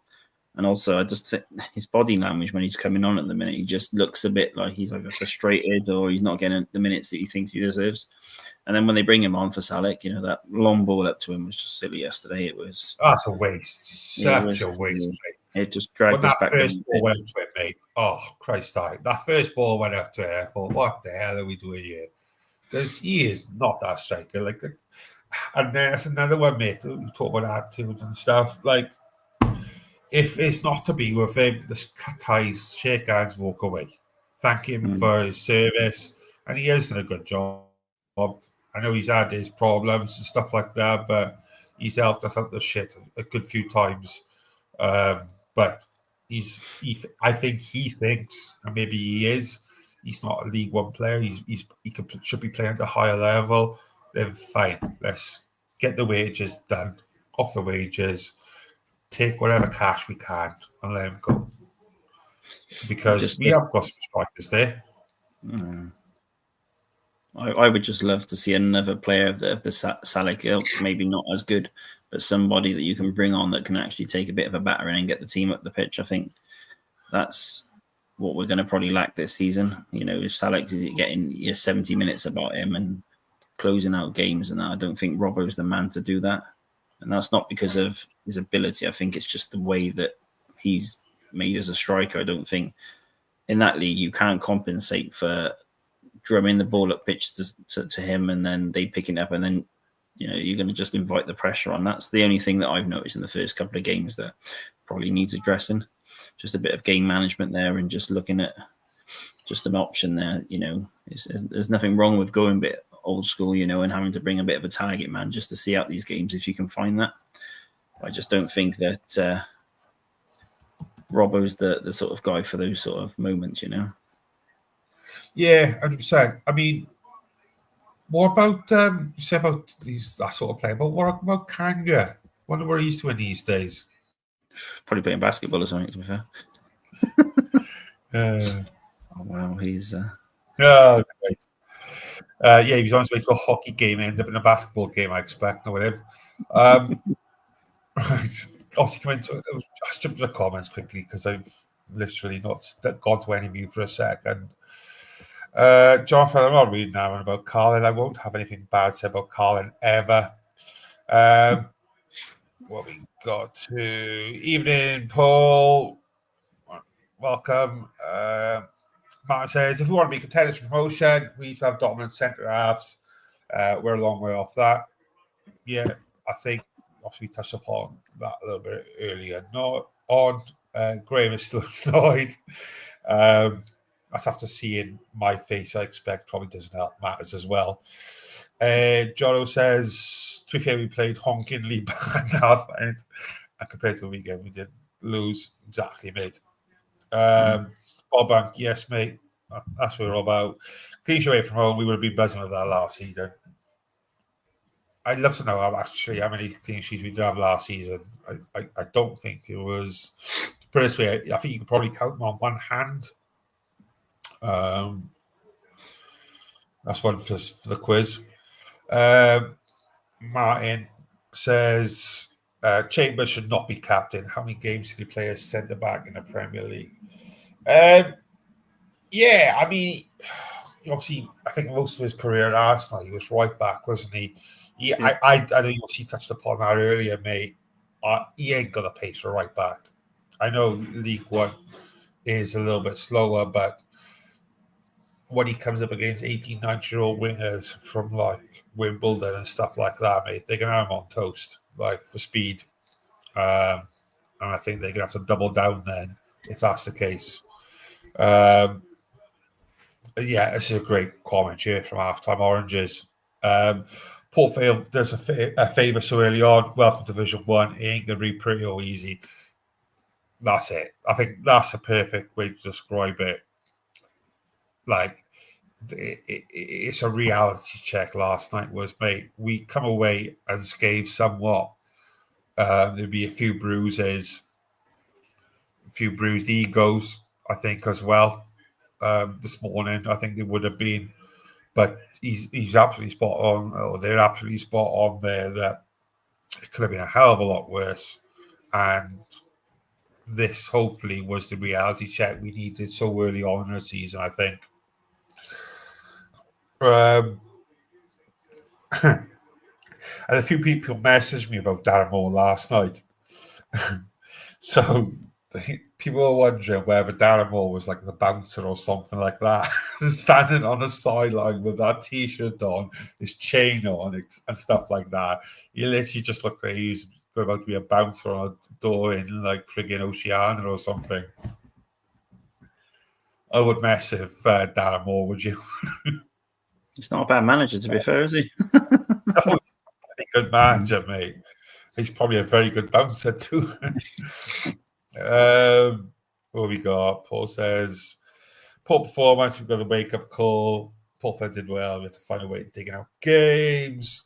And also, I just think his body language when he's coming on at the minute, he just looks a bit like he's either frustrated or he's not getting the minutes that he thinks he deserves. And then when they bring him on for Salek, that long ball up to him was just silly yesterday. That's a waste. Such a waste. It just dragged us back. That first ball went up to it, mate. Oh, Christ, that first ball went up to it. I thought, what the hell are we doing here? Because he is not that striker. And then that's another one, mate. You talk about attitude and stuff. If it's not to be with him, just cut ties, shake hands, walk away. Thank him for his service. And he has done a good job. I know he's had his problems and stuff like that, but he's helped us out the shit a good few times. But I think he thinks, and maybe he is, he's not a League One player. He should be playing at a higher level. Then fine, let's get the wages done, off the wages, take whatever cash we can, and let him go. Because we have got some strikers there. I would just love to see another player of the Salek ilk, maybe not as good, but somebody that you can bring on that can actually take a bit of a battering and get the team up the pitch. I think that's what we're going to probably lack this season. If Salek is getting your 70 minutes about him and closing out games and that, I don't think Robbo's the man to do that. And that's not because of his ability. I think it's just the way that he's made as a striker. I don't think in that league you can't compensate for drumming the ball up pitch to him and then they picking it up and then you're going to just invite the pressure on. That's the only thing that I've noticed in the first couple of games that probably needs addressing. Just a bit of game management there and just looking at just an option there. There's nothing wrong with going a bit old school, and having to bring a bit of a target man just to see out these games if you can find that. I just don't think that Robbo's the sort of guy for those sort of moments, Yeah, 100%. I mean, what about you say about that sort of player? But what about Kanga? Wonder where he's doing these days. Probably playing basketball or something, to be fair. Oh wow, he's oh, yeah, he was on his way to a hockey game, ended up in a basketball game, I expect, or whatever. Right. Obviously, just jump to the comments quickly because I've literally not gone to any of you for a second. Jonathan, I'm not reading now about Carlin. I won't have anything bad to say about Carlin ever. What we got to evening, Paul. Welcome. Martin says, if we want to be contenders for promotion, we need to have dominant centre halves. We're a long way off that. Yeah, I think obviously we touched upon that a little bit earlier. Not on. Graham is still annoyed. That's after seeing my face, I expect probably doesn't help matters as well. Jono says, to be fair, we played honkingly bad last night. And compared to the weekend, we did lose. Exactly, mate. Bob Bank, yes, mate. That's what we're all about. Clean sheet away from home, we would have been buzzing with that last season. I'd love to know how many clean sheets we did have last season. I don't think it was. Personally, I think you could probably count them on one hand. That's one for the quiz. Martin says Chambers should not be captain. How many games did he play as centre back in the Premier League? Yeah, I mean, obviously, I think most of his career at Arsenal, he was right back, wasn't he? I know you obviously touched upon that earlier, mate. He ain't got a pace for right back. I know League One is a little bit slower, but when he comes up against 18, 19-year-old wingers from like Wimbledon and stuff like that, mate, they're going to have him on toast, like for speed. And I think they're going to have to double down then if that's the case. Yeah, this is a great comment here from Halftime Oranges. Port Vale does a favour so early on. Welcome to Division 1. It ain't going to be pretty or easy. That's it. I think that's a perfect way to describe it. Like, it's a reality check last night was, mate, we come away unscathed somewhat. There'd be a few bruises, a few bruised egos, I think, as well. This morning, I think there would have been. But he's absolutely spot on, or they're absolutely spot on there that it could have been a hell of a lot worse. And this hopefully was the reality check we needed so early on in the season, I think. And a few people messaged me about Darren Moore last night. So people were wondering whether Darren Moore was like the bouncer or something like that, standing on the sideline with that T-shirt on, his chain on, and stuff like that. He literally just looked like he was about to be a bouncer on a door in like friggin' Oceania or something. I would mess with Darren Moore, would you? He's not a bad manager, to be fair, is he? No, a good manager, mate. He's probably a very good bouncer too. What we got? Paul says, poor performance. We've got a wake-up call. Port Vale did well. We have to find a way to dig out games.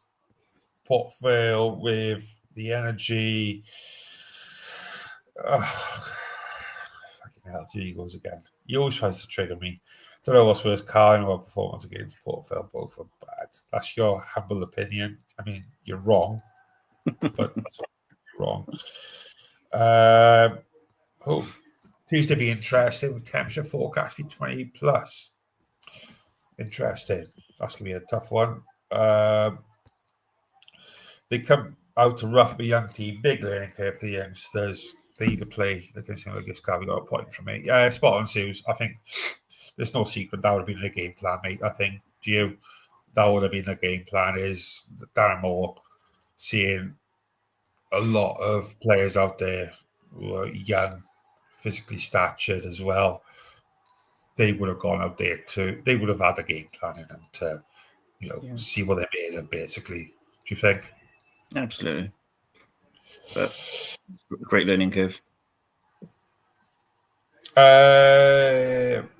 Port Vale with the energy. Fucking hell, here he goes again. He always tries to trigger me. Don't know what's worse, Carl, or performance against Port Vale. Both are bad. That's your humble opinion. I mean, you're wrong, but that's wrong. Tuesday be interesting with temperature forecast be 20 plus. Interesting. That's gonna be a tough one. They come out to rough a young team, big learning curve for the youngsters. They either play against this guy. We got a point from me. Yeah, spot on, Suze. I think there's no secret that would have been the game plan, mate. I think that would have been the game plan. Is Darren Moore seeing a lot of players out there who are young, physically statured as well. They would have gone out there too. They would have had a game plan in them to, see what they're made of, basically. Do you think? Absolutely. But great learning curve.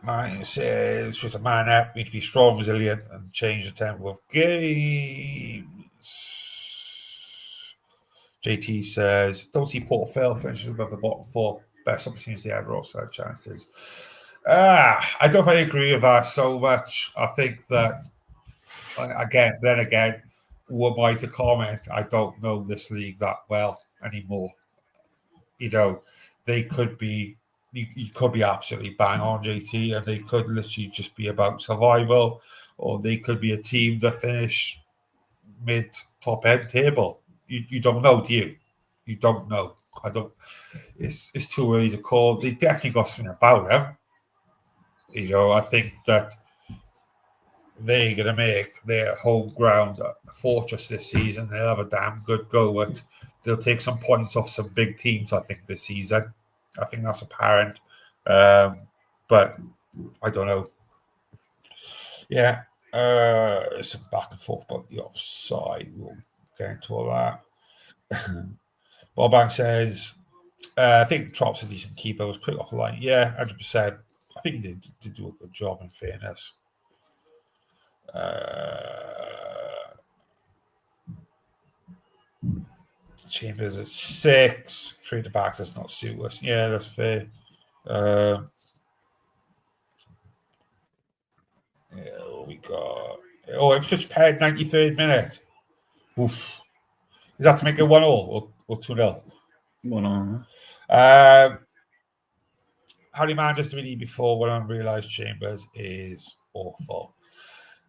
Mine says, with a man up, we need to be strong, resilient, and change the tempo of games. JT says, don't see Port Vale finishing above the bottom four. Best opportunities they ever offside chances. I don't really agree with that so much. I think that, again, who am I to comment? I don't know this league that well anymore. They could be, you could be absolutely bang on, JT, and they could literally just be about survival, or they could be a team that finish mid-top end table. You don't know, do you? You don't know. I don't. It's too early to call. They definitely got something about them. I think that they're going to make their home ground a fortress this season. They'll have a damn good go at. They'll take some points off some big teams, I think, this season. I think that's apparent. But I don't know. Yeah. Some back and forth about the offside. We'll get into all that. Bob Bank says, I think Tropp's a decent keeper. Was quick off the line. Yeah, 100%. I think he did do a good job, in fairness. Chambers at 6. 3 at the back does not suit us. Yeah, that's fair. What we got? Oh, it was just paired 93rd minute. Oof. Is that to make it 1-1 or 2-0? 1-1. How many managers do we need before one unrealised Chambers is awful?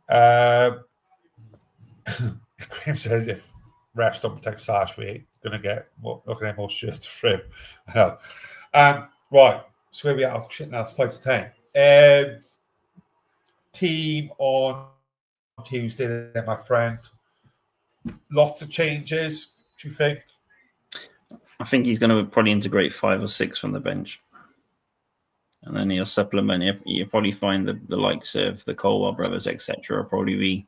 Graham says if refs don't protect Sash, we're going to get more shirts for him. I know. Right, so where we at? Oh, shit, now it's 5 to 10. team on Tuesday, then, my friend? Lots of changes, do you think? I think he's going to probably integrate 5 or 6 from the bench. And then he'll supplement. You'll probably find the likes of the Colwell brothers, etc., will probably be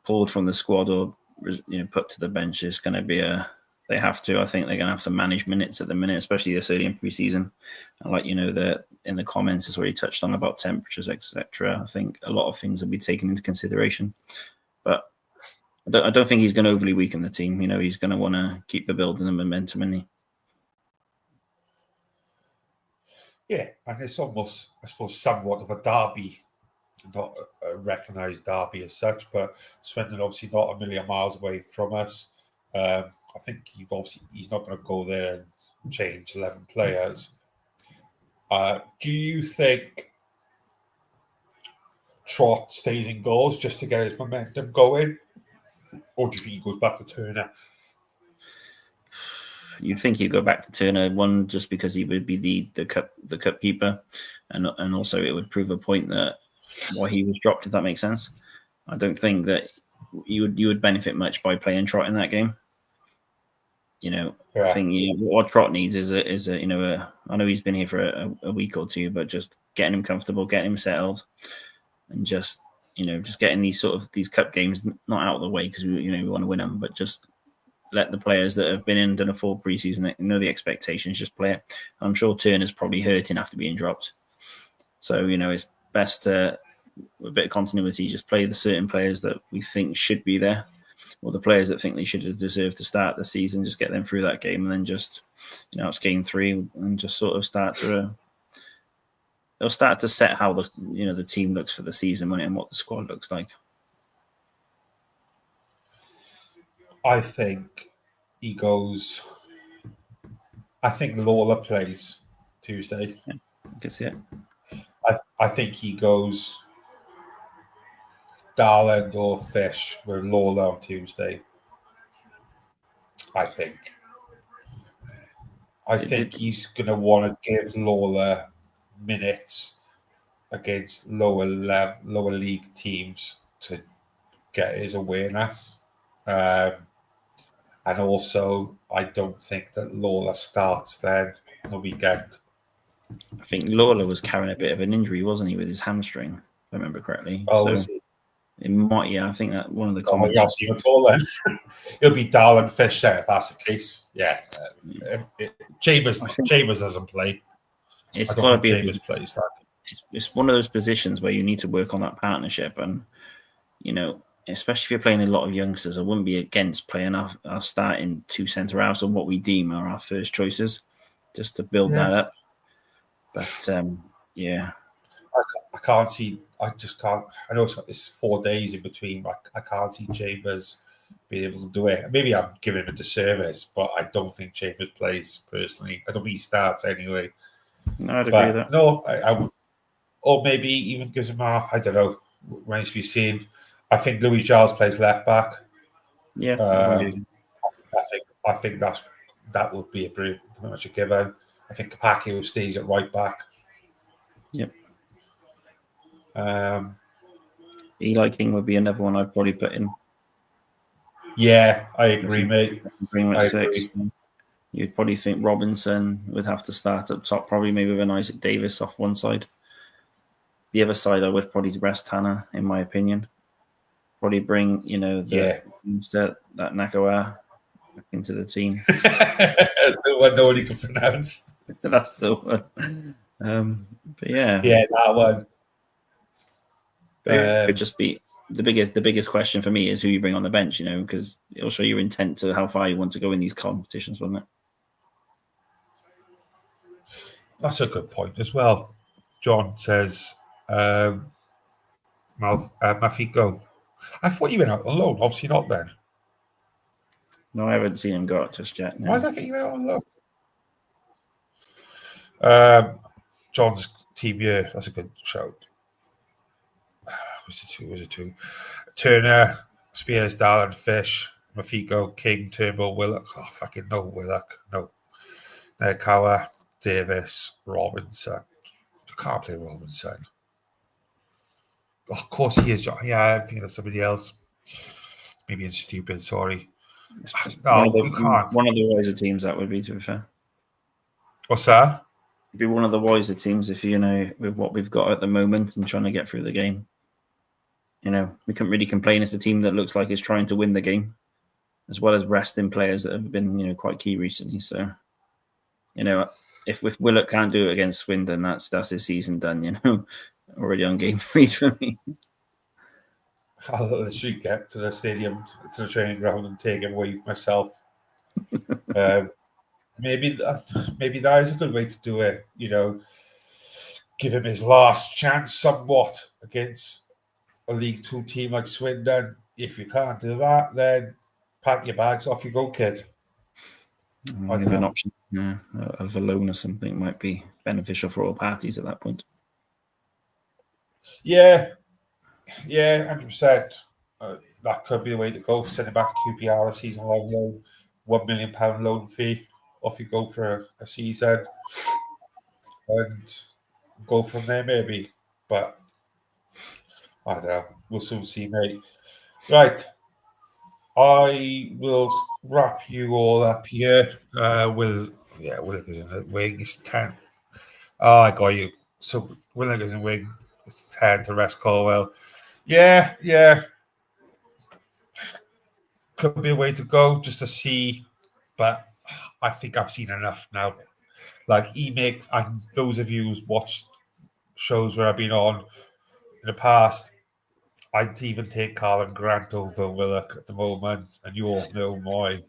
pulled from the squad or put to the bench. It's going to be they have to. I think they're going to have to manage minutes at the minute, especially this early in pre-season. And like in the comments is where he touched on about temperatures, etc. I think a lot of things will be taken into consideration, but I don't think he's going to overly weaken the team. He's going to want to keep the building and momentum, isn't he? Yeah, and it's almost, I suppose, somewhat of a derby, not a recognised derby as such, but Swindon obviously not a million miles away from us. I think he's not going to go there and change 11 players. Do you think Trott stays in goals just to get his momentum going, or do you think he goes back to Turner? You'd think he'd go back to Turner, one just because he would be the cup keeper, and also it would prove a point that why he was dropped, if that makes sense. I don't think that you would benefit much by playing Trott in that game. I think what Trott needs is a I know he's been here for a week or two, but just getting him comfortable, getting him settled, and just getting these cup games not out of the way because we want to win them, but just let the players that have been in done a full preseason, know the expectations, just play it. I'm sure Turner's probably hurting after being dropped. So, it's best to, with a bit of continuity, just play the certain players that we think should be there, or the players that think they should have deserved to start the season, just get them through that game, and then just, it's game 3, and just sort of they'll start to set how the team looks for the season and what the squad looks like. I think he goes. I think Lawler plays Tuesday. Yeah, I can see it. I think he goes Darland or Fish with Lawler on Tuesday. I think he's going to want to give Lawler minutes against lower league teams to get his awareness. And also, I don't think that Lawler starts then on the weekend. I think Lawler was carrying a bit of an injury, wasn't he, with his hamstring, if I remember correctly. Oh, was he? It might, yeah. I think that one of the comments. Oh, see at all then. It'll be Darland Fish there if that's the case. Yeah. Chambers doesn't play. It's got to be Chambers plays that. It's one of those positions where you need to work on that partnership, and especially if you're playing a lot of youngsters, I wouldn't be against playing our starting 2 centre halves on what we deem are our first choices, just to build that up. But I can't see. I just can't. I know it's 4 days in between. I can't see Chambers being able to do it. Maybe I'm giving him a disservice, but I don't think Chambers plays personally. I don't think he starts anyway. No, I'd agree with that. No, I would, or maybe even gives him half. I don't know. Remains to be seen. I think Louis Giles plays left back. Yeah, I think that would be pretty much a given. I think Kapaki stays at right back. Yep. Eli King would be another one I'd probably put in. Yeah, I agree, mate. I agree. You'd probably think Robinson would have to start up top, probably maybe with an Isaac Davis off one side. The other side, I would probably rest Tanner, in my opinion. Probably bring, that Nakawar back into the team. The one nobody can pronounce. That's the one. But yeah. Yeah, that one. It could just be the biggest question for me is who you bring on the bench, because it'll show your intent to how far you want to go in these competitions, wouldn't it? That's a good point as well. John says, Mafiko. I thought you went out on loan. Obviously not then. No, I haven't seen him go out just yet. No. Why is that you went out on loan? John's team year. That's a good shout. Was it two? Turner, Spears, Darland, Fish, Mafiko, King, Turnbull, Willock. Oh, fucking no, Willock. No. Kawa, Davis, Robinson. You can't play Robinson. of course he is. Yeah, I'm thinking of somebody else. Maybe it's stupid. Sorry. No, you can't. One of the wiser teams that would be, to be fair. What's that? It'd be one of the wiser teams if with what we've got at the moment and trying to get through the game. We couldn't really complain. It's a team that looks like it's trying to win the game, as well as resting players that have been, quite key recently. So, if Willock can't do it against Swindon, that's his season done. Already on game 3 for me. I'll literally get to the stadium, to the training ground, and take it away myself. Maybe that is a good way to do it. Give him his last chance somewhat against a League 2 team like Swindon. If you can't do that, then pack your bags, off you go, kid. Maybe an option of a loan or something might be beneficial for all parties at that point. Yeah, 100%. That could be the way to go. Send him back to QPR a season-long loan, £1 million loan fee. Off you go for a season, and go from there maybe. But I don't know. We'll soon see, mate. Right. I will wrap you all up here. Willock is in the wing. It's 10. Oh, I got you. So Willock is in the wing. It's 10 to rest Colwell. Yeah. Could be a way to go just to see, but I think I've seen enough now. Like those of you who's watched shows where I've been on in the past, I'd even take Carlin Grant over Willock at the moment, and you all know my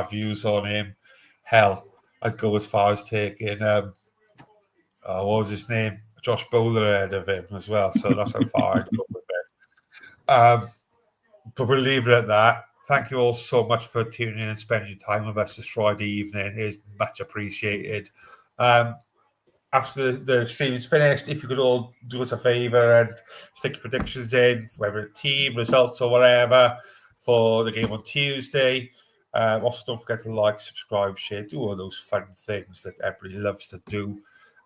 views on him. Hell, I'd go as far as taking what was his name? Josh Bowler ahead of him as well. So that's how far I'd go with it. But we'll leave it at that. Thank you all so much for tuning in and spending your time with us this Friday evening. It is much appreciated. After the stream is finished, if you could all do us a favour and stick your predictions in, whether team, results, or whatever, for the game on Tuesday. Also, don't forget to like, subscribe, share, do all those fun things that everybody loves to do.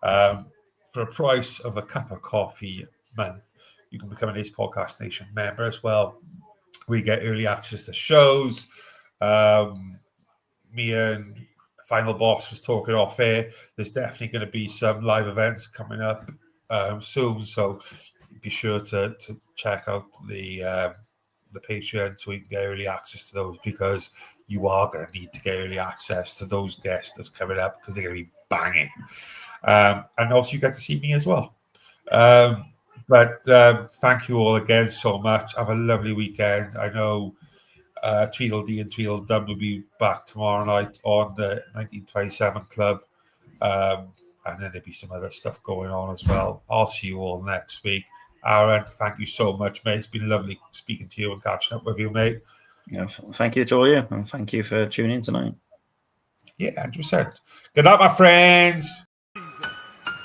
For a price of a cup of coffee a month, you can become an Ace Podcast Nation member as well. We get early access to shows. Me and Final Boss was talking off air. There's definitely going to be some live events coming up soon, so be sure to check out the Patreon so we can get early access to those, because you are going to need to get early access to those guests that's coming up, because they're going to be banging. And also you get to see me as well. But thank you all again so much. Have a lovely weekend. I know Tweedledee and Tweedledum will be back tomorrow night on the 1927 Club. And then there'll be some other stuff going on as well. I'll see you all next week. Aaron, thank you so much, mate. It's been lovely speaking to you and catching up with you, mate. Yeah, thank you to all you, and thank you for tuning in tonight. Yeah, 100%. Good night, my friends.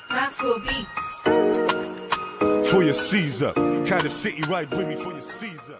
Rascal Beats. For your Caesar. Cardiff City, right with me for your Caesar.